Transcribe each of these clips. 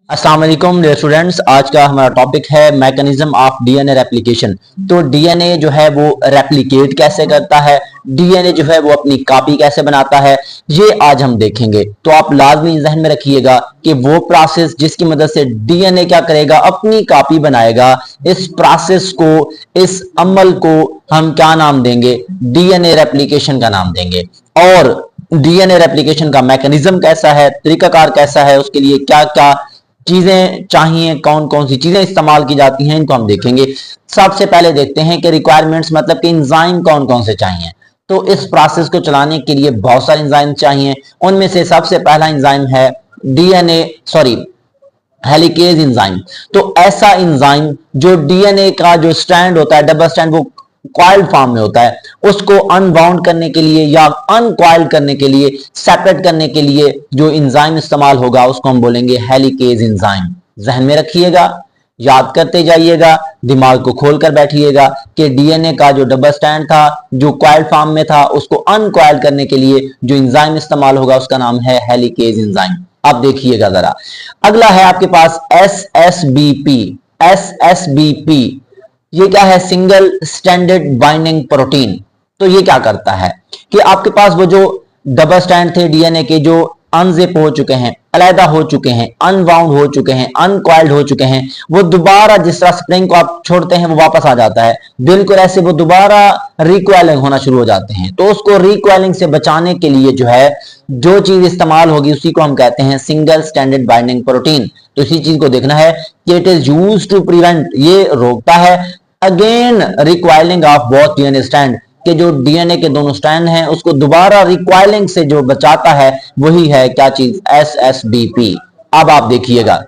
अस्सलाम वालेकुम dear students. आज का हमारा टॉपिक है मैकेनिज्म ऑफ डीएनए रेप्लिकेशन। तो डीएनए जो है वो रेप्लिकेट कैसे करता है, डीएनए जो है वो अपनी कॉपी कैसे बनाता है, ये आज हम देखेंगे। तो आप लाजमी जहन में रखिएगा कि वो प्रोसेस जिसकी मदद से डीएनए क्या करेगा, अपनी कॉपी बनाएगा, इस प्रोसेस को, इस अमल को हम क्या नाम देंगे? डीएनए रेप्लिकेशन का नाम देंगे। और डीएनए रेप्लिकेशन का मैकेनिज्म कैसा है, तरीकाकार कैसा है, उसके लिए क्या क्या चीजें चाहिए, कौन कौन सी चीजें इस्तेमाल की जाती हैं, इनको हम देखेंगे। सबसे पहले देखते हैं कि रिक्वायरमेंट्स मतलब कि एंजाइम कौन कौन से चाहिए। तो इस प्रोसेस को चलाने के लिए बहुत सारे एंजाइम चाहिए। उनमें से सबसे पहला एंजाइम है हेलिकेज एंजाइम। तो ऐसा एंजाइम जो डीएनए का जो स्ट्रैंड होता है, डबल स्ट्रैंड, वो कॉइल्ड फॉर्म में होता है, उसको अनबाउंड करने के लिए या अनकॉइल्ड करने के लिए, सेपरेट करने के लिए जो एंजाइम इस्तेमाल होगा उसको हम बोलेंगे हेलिकेज एंजाइम। जहन में रखिएगा, याद करते जाइएगा, दिमाग को खोलकर बैठिएगा कि डीएनए का जो डबल स्टैंड था, जो कॉइल्ड फॉर्म में था, उसको अनकॉइल्ड करने के लिए जो एंजाइम इस्तेमाल होगा उसका नाम है हेलिकेज एंजाइम। अब देखिएगा जरा, अगला है आपके पास एसएसबीपी। एसएसबीपी ये क्या है? Single standard binding protein. तो ये क्या करता है कि आपके पास वो जो डबल स्टैंड थे डीएनए के, जो अनजिप हो चुके हैं, अलहदा हो चुके हैं, अनबाउंड हो चुके हैं, अनकॉइल्ड हो चुके हैं, वो दोबारा जिस तरह स्प्रिंग को आप छोड़ते हैं वो वापस आ जाता है, बिल्कुल ऐसे वो दोबारा रिकॉइलिंग होना शुरू हो जाते हैं। तो उसको रिकॉइलिंग से बचाने के लिए जो है जो चीज इस्तेमाल होगी उसी को हम कहते हैं सिंगल स्टैंडर्ड बाइंडिंग प्रोटीन। तो इसी चीज को देखना है कि it is used to prevent, ये रोकता है again recoiling of both DNA strand, के जो डीएनए के दोनों स्ट्रैंड हैं उसको दोबारा रिक्वायलिंग से जो बचाता है वही है क्या चीज? एसएसबीपी। अब आप देखिएगा,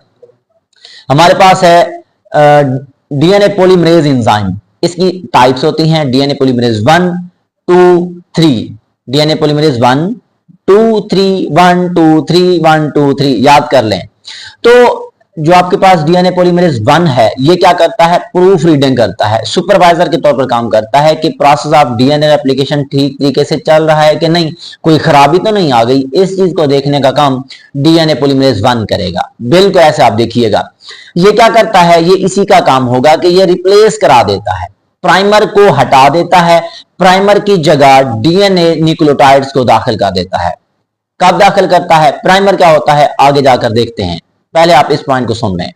हमारे पास है डीएनए पॉलीमरेज एंजाइम। इसकी टाइप्स होती हैं डीएनए पॉलीमरेज 1 2 3, डीएनए पॉलीमरेज 1 2 3, 1 2 3, 1 2 3, याद कर लें। तो जो आपके पास डीएनए पॉलीमरेज 1 है, ये क्या करता है? प्रूफ रीडिंग करता है, सुपरवाइजर के तौर पर काम करता है कि प्रोसेस ऑफ डीएनए एप्लीकेशन ठीक तरीके से चल रहा है कि नहीं, कोई खराबी तो नहीं आ गई। इस चीज को देखने का काम डीएनए पॉलीमरेज 1 करेगा। बिल्कुल ऐसे आप देखिएगा, ये क्या करता है? ये इसी का काम होगा कि ये रिप्लेस करा देता है, प्राइमर को हटा देता है, प्राइमर की जगह डीएनए न्यूक्लियोटाइड्स को दाखिल कर देता है। कब दाखिल करता है? प्राइमर क्या होता है आगे जाकर देखते हैं, पहले आप इस पॉइंट को सुन लें।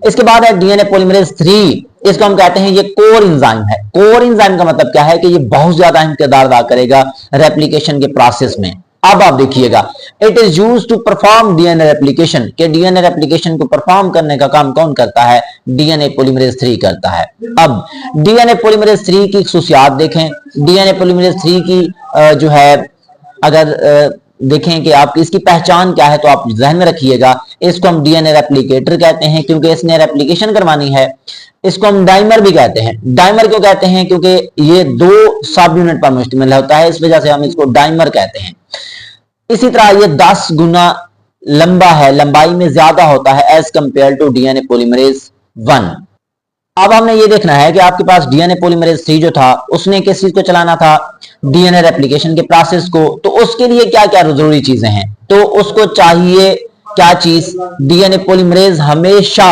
इसके बाद है डीएनए पॉलीमरेज 3। इसको हम कहते हैं ये कोर एंजाइम है। कोर एंजाइम का मतलब क्या है कि ये बहुत ज्यादा अहम किरदार अदा करेगा रेप्लिकेशन के प्रोसेस में। अब आप देखिएगा, it is used to perform DNA replication, के डीएनए रेप्लिकेशन को परफॉर्म करने का काम कौन करता है? डीएनए पॉलीमरेज 3 करता है। अब डीएनए पॉलीमरेज 3 की खुसूसियात देखें। डीएनए पॉलीमरेज 3 की जो है, अगर देखें कि आप इसकी पहचान क्या है, तो आप ध्यान में रखिएगा, इसको हम डीएनए रेप्लिकेटर कहते हैं क्योंकि इसने रेप्लिकेशन करवानी है। इसको हम डाइमर भी कहते हैं। डाइमर क्यों कहते हैं? क्योंकि ये 2 सब यूनिट पर मुश्तमिल होता है, इस वजह से हम इसको डाइमर कहते हैं। इसी तरह ये 10 गुना लंबा है, लंबाई में ज्यादा होता है as compared to DNA polymerase 1। अब हमने ये देखना है कि आपके पास डीएनए पॉलीमरेज 3 जो था उसने किस चीज को चलाना था? डीएनए रेप्लिकेशन के प्रोसेस को। तो उसके लिए क्या क्या जरूरी चीजें हैं? तो उसको चाहिए क्या चीज? डीएनए पॉलीमरेज हमेशा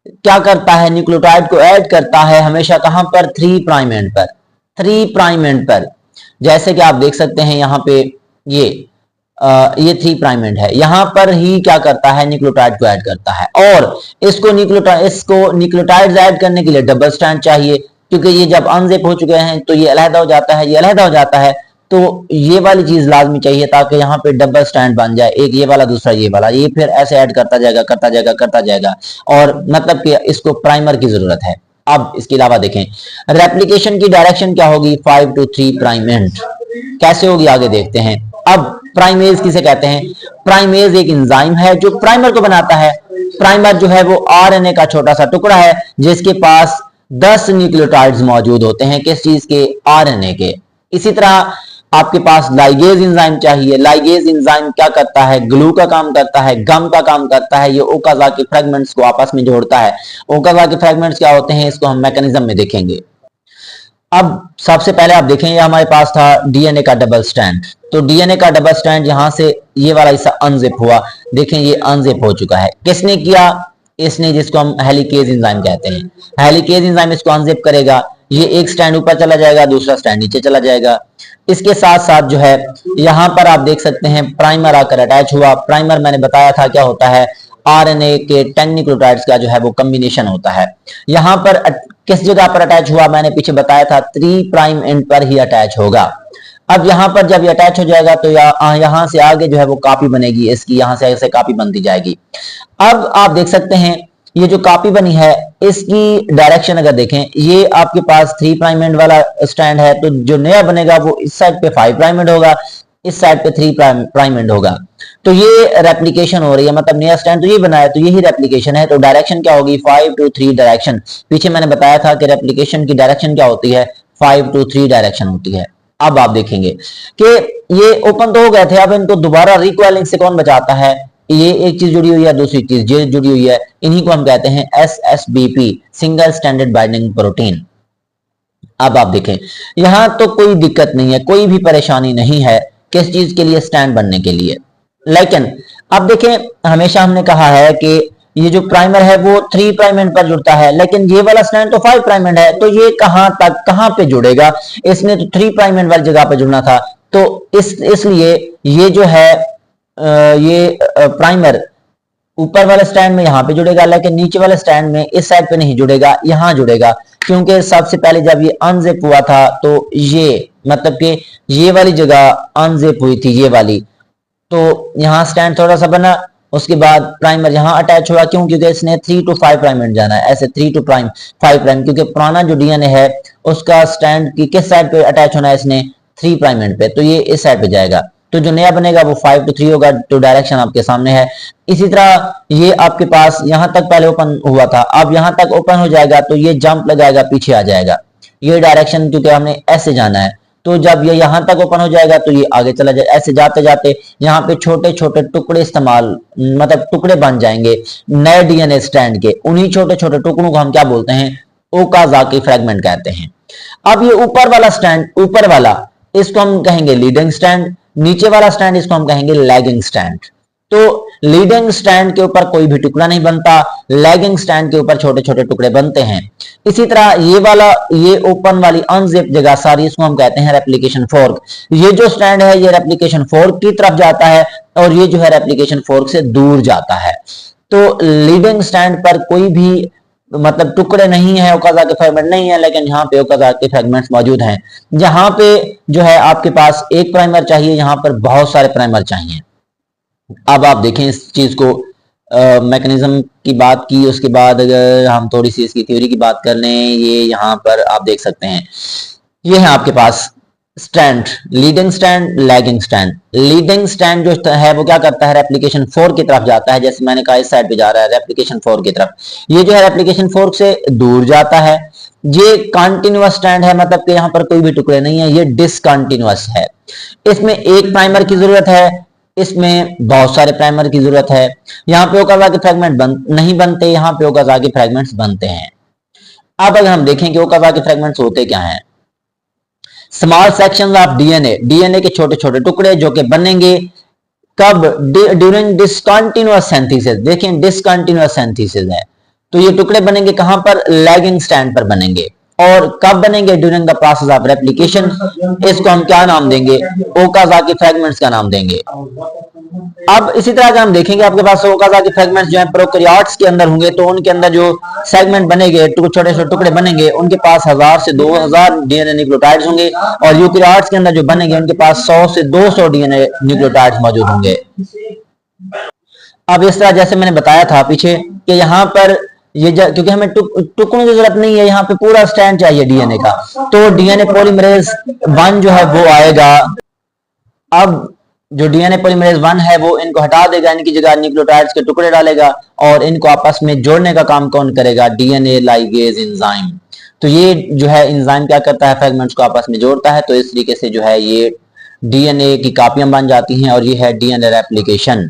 क्या करता है? न्यूक्लियोटाइड को ऐड करता है हमेशा कहां पर? 3 प्राइम एंड पर। 3 प्राइम एंड पर, जैसे कि आप देख सकते हैं यहां पे ये 3 प्राइम एंड है, यहां पर ही क्या करता है? न्यूक्लियोटाइड को ऐड करता है। और इसको न्यूक्लियोटाइड्स ऐड करने के लिए डबल स्ट्रैंड चाहिए, क्योंकि ये जब अनजिप हो चुके हैं तो ये अलहदा हो जाता है, ये अलहदा हो जाता है। तो ये वाली चीज लाजमी चाहिए ताकि यहाँ पे डबल स्टैंड बन जाए, एक ये वाला दूसरा ये वाला, ये फिर ऐसे ऐड करता जाएगा करता जाएगा करता जाएगा, और मतलब कि इसको प्राइमर की जरूरत है। अब इसके अलावा देखें रेप्लिकेशन की डायरेक्शन क्या होगी? 5 to 3 प्राइम एंड। कैसे होगी आगे देखते हैं। अब प्राइमेज किसे कहते हैं? प्राइमेज एक एंजाइम है जो प्राइमर को बनाता है। प्राइमर जो है वो आरएनए का छोटा सा टुकड़ा है जिसके पास 10 न्यूक्लियोटाइड्स मौजूद होते हैं। किस चीज के? आरएनए के। इसी तरह आपके पास लाइगेज एंजाइम चाहिए। लाइगेज एंजाइम क्या करता है? ग्लू का काम करता है, गम का काम करता है। ये ओकाजा के फ्रेगमेंट्स को आपस में जोड़ता है। ओकाजा के फ्रेगमेंट्स क्या होते हैं इसको हम मैकेनिज्म में देखेंगे। अब सबसे पहले आप देखें, ये हमारे पास था डीएनए का डबल स्ट्रैंड। तो डीएनए का डबल स्ट्रैंड यहां से ये वाला हिस्सा अनजिप हुआ, देखें ये अनजिप हो चुका है। किसने किया? इसने, जिसको हम हेलिकेज एंजाइम कहते हैं, हेलिकेज एंजाइम इसको अनजिप करेगा, ये एक स्टैंड ऊपर चला जाएगा, दूसरा स्टैंड नीचे चला जाएगा। इसके साथ साथ जो है यहां पर आप देख सकते हैं प्राइमर आकर अटैच हुआ। प्राइमर मैंने बताया था क्या होता है, आरएनए के 10 न्यूक्लियोटाइड्स का जो है वो कॉम्बिनेशन होता है। यहां पर किस जगह पर अटैच हुआ, मैंने पीछे बताया था 3 प्राइम एंड पर ही अटैच होगा। अब यहां पर जब ये अटैच हो जाएगा तो यहां से आगे जो है वो कॉपी बनेगी इसकी, यहां से ऐसे कॉपी बनती जाएगी। अब आप देख सकते हैं ये जो कॉपी बनी है इसकी डायरेक्शन अगर देखें, ये आपके पास 3 प्राइम एंड वाला स्टैंड है, तो जो नया बनेगा वो इस साइड पे 5 प्राइम एंड होगा, इस साइड पे 3 प्राइम एंड होगा। तो ये रेप्लिकेशन हो रही है, मतलब नया स्टैंड तो ये बना है, तो यही रेप्लिकेशन है। तो डायरेक्शन क्या होगी, 5 to 3 डायरेक्शन। पीछे मैंने बताया था कि रेप्लिकेशन की डायरेक्शन क्या होती है, 5 to 3 डायरेक्शन होती है। अब आप देखेंगे कि ये ओपन तो हो गए थे, अब इनको दोबारा रिकॉइलिंग से कौन बचाता है, ये एक चीज जुड़ी हुई है, दूसरी चीज ये जुड़ी हुई है, इन्हीं को हम कहते हैं SSBP, single standard binding protein. अब आप देखें यहां तो कोई दिक्कत नहीं है, कोई भी परेशानी नहीं है किस चीज के लिए, स्टैंड बनने के लिए। लेकिन अब देखें हमेशा हमने कहा है कि ये जो प्राइमर है वो 3 प्राइम एंड पर जुड़ता है, लेकिन ये वाला स्टैंड तो 5 प्राइम एंड है, तो ये कहां पे जुड़ेगा, इसने तो 3 प्राइम एंड वाली जगह पे जुड़ना था। तो इसलिए ये जो है ये प्राइमर ऊपर वाले स्टैंड में यहां पे जुड़ेगा, लेकिन नीचे वाले स्टैंड में इस साइड पे नहीं जुड़ेगा, यहां जुड़ेगा। क्योंकि सबसे पहले जब ये अनजिप हुआ था तो ये मतलब कि ये वाली जगह अनजिप हुई थी, ये वाली, तो यहां स्टैंड थोड़ा सा बना, उसके बाद प्राइमर यहां अटैच हुआ। क्यों, क्योंकि इसने 3 to 5 प्राइम एंड जाना है, ऐसे 3 to 5 प्राइम, क्योंकि पुराना जो डीएनए है उसका स्टैंड की किस साइड पे अटैच होना है, इसने 3 प्राइम एंड पे, तो ये इस साइड पे जाएगा। तो जो नया बनेगा वो 5 to 3 होगा, तो डायरेक्शन आपके सामने है। इसी तरह ये आपके पास यहां तक पहले ओपन हुआ था, अब यहां तक ओपन हो जाएगा तो ये जंप लगाएगा, पीछे आ जाएगा, ये डायरेक्शन, क्योंकि हमने ऐसे जाना है। तो जब ये यहां तक ओपन हो जाएगा तो ये आगे चला जाए, ऐसे जाते जाते यहाँ पे छोटे छोटे टुकड़े इस्तेमाल, मतलब टुकड़े बन जाएंगे नए डीएनए स्ट्रैंड के। उन्हीं छोटे छोटे टुकड़ों को हम क्या बोलते हैं, ओकाज़ाकी फ्रेगमेंट कहते हैं। अब ये ऊपर वाला स्टैंड, ऊपर वाला, इसको हम कहेंगे लीडिंग स्टैंड, नीचे वाला स्टैंड इसको हम कहेंगे लैगिंग स्टैंड। तो लीडिंग स्टैंड के ऊपर कोई भी टुकड़ा नहीं बनता, लैगिंग स्टैंड के ऊपर छोटे छोटे टुकड़े बनते हैं। इसी तरह ये वाला, ये ओपन वाली अनजिप जगह सारी, इसको हम कहते हैं रेप्लिकेशन फोर्क। ये जो स्टैंड है ये रेप्लिकेशन फोर्क की तरफ जाता है, और ये जो है रेप्लिकेशन फोर्क से दूर जाता है। तो लीडिंग स्टैंड पर कोई भी मतलब टुकड़े नहीं है, ओकाज़ाकी फ्रेगमेंट नहीं है, लेकिन यहाँ पे ओकाज़ाकी फ्रेगमेंट्स मौजूद हैं। जहां पे जो है आपके पास एक प्राइमर चाहिए, यहाँ पर बहुत सारे प्राइमर चाहिए। अब आप देखें इस चीज को, मैकेनिज्म की बात की, उसके बाद अगर हम थोड़ी सी इसकी थ्योरी की बात कर लें, ये यहाँ पर आप देख सकते हैं, ये है आपके पास strand, leading strand, lagging strand. Leading strand जो है वो क्या करता है, रेप्लिकेशन फोर्क की तरफ जाता है, जैसे मैंने कहा इस साइड पे जा रहा है रेप्लिकेशन फोर्क की तरफ। ये जो है रेप्लिकेशन फोर्क से दूर जाता है। ये कंटिन्यूअस स्टैंड है, मतलब कि यहाँ पर कोई भी टुकड़े नहीं है, ये डिसकंटिन्यूअस है। इसमें एक प्राइमर की जरूरत है, इसमें बहुत सारे प्राइमर की जरूरत है। यहाँ पे ओकाज़ाकी फ्रेगमेंट नहीं बनते, यहाँ पे ओकाज़ाकी फ्रेगमेंट्स बनते हैं। अब अगर हम देखें कि ओकाज़ाकी फ्रेगमेंट्स होते क्या हैं, small section of DNA, DNA के छोटे छोटे टुकड़े जो कि बनेंगे कब, ड्यूरिंग डिसकंटिन्यूअस सिंथेसिस। देखें डिसकंटिन्यूअस सिंथेसिस है, तो ये टुकड़े बनेंगे कहां पर, लैगिंग स्टैंड पर बनेंगे। और कब बनेंगे, during the process of replication. इसको हम क्या नाम देंगे, ओकाज़ाकी फ्रेगमेंट्स का नाम देंगे। अब इसी तरह अगर हम देखेंगे आपके पास ओकाज़ाकी फ्रेगमेंट्स जो है प्रोकैरियोट्स के अंदर होंगे, तो उनके अंदर जो सेगमेंट बनेंगे, छोटे छोटे टुकड़े बनेंगे, उनके पास 1000 से 2000 डीएनए न्यूक्लियोटाइड्स होंगे। और यूकैरियोट्स के अंदर जो बनेंगे उनके पास 100 से 200 डीएनए न्यूक्लियोटाइड्स मौजूद होंगे। अब इस तरह जैसे मैंने बताया था पीछे कि यहाँ पर ये क्योंकि हमें टुकड़ों की जरूरत नहीं है, यहाँ पे पूरा स्टैंड चाहिए डीएनए का, तो डीएनए पॉलीमरेज 1 जो है वो आएगा। अब जो डीएनए पॉलीमरेज 1 है वो इनको हटा देगा, इनकी जगह न्यूक्लियोटाइड्स के टुकड़े डालेगा, और इनको आपस में जोड़ने का काम कौन करेगा, डीएनए लाइगेज एंजाइम। तो ये जो है एंजाइम क्या करता है, फ्रेगमेंट्स को आपस में जोड़ता है। तो इस तरीके से जो है ये डीएनए की कॉपियां बन जाती हैं, और ये है डीएनए रेप्लिकेशन।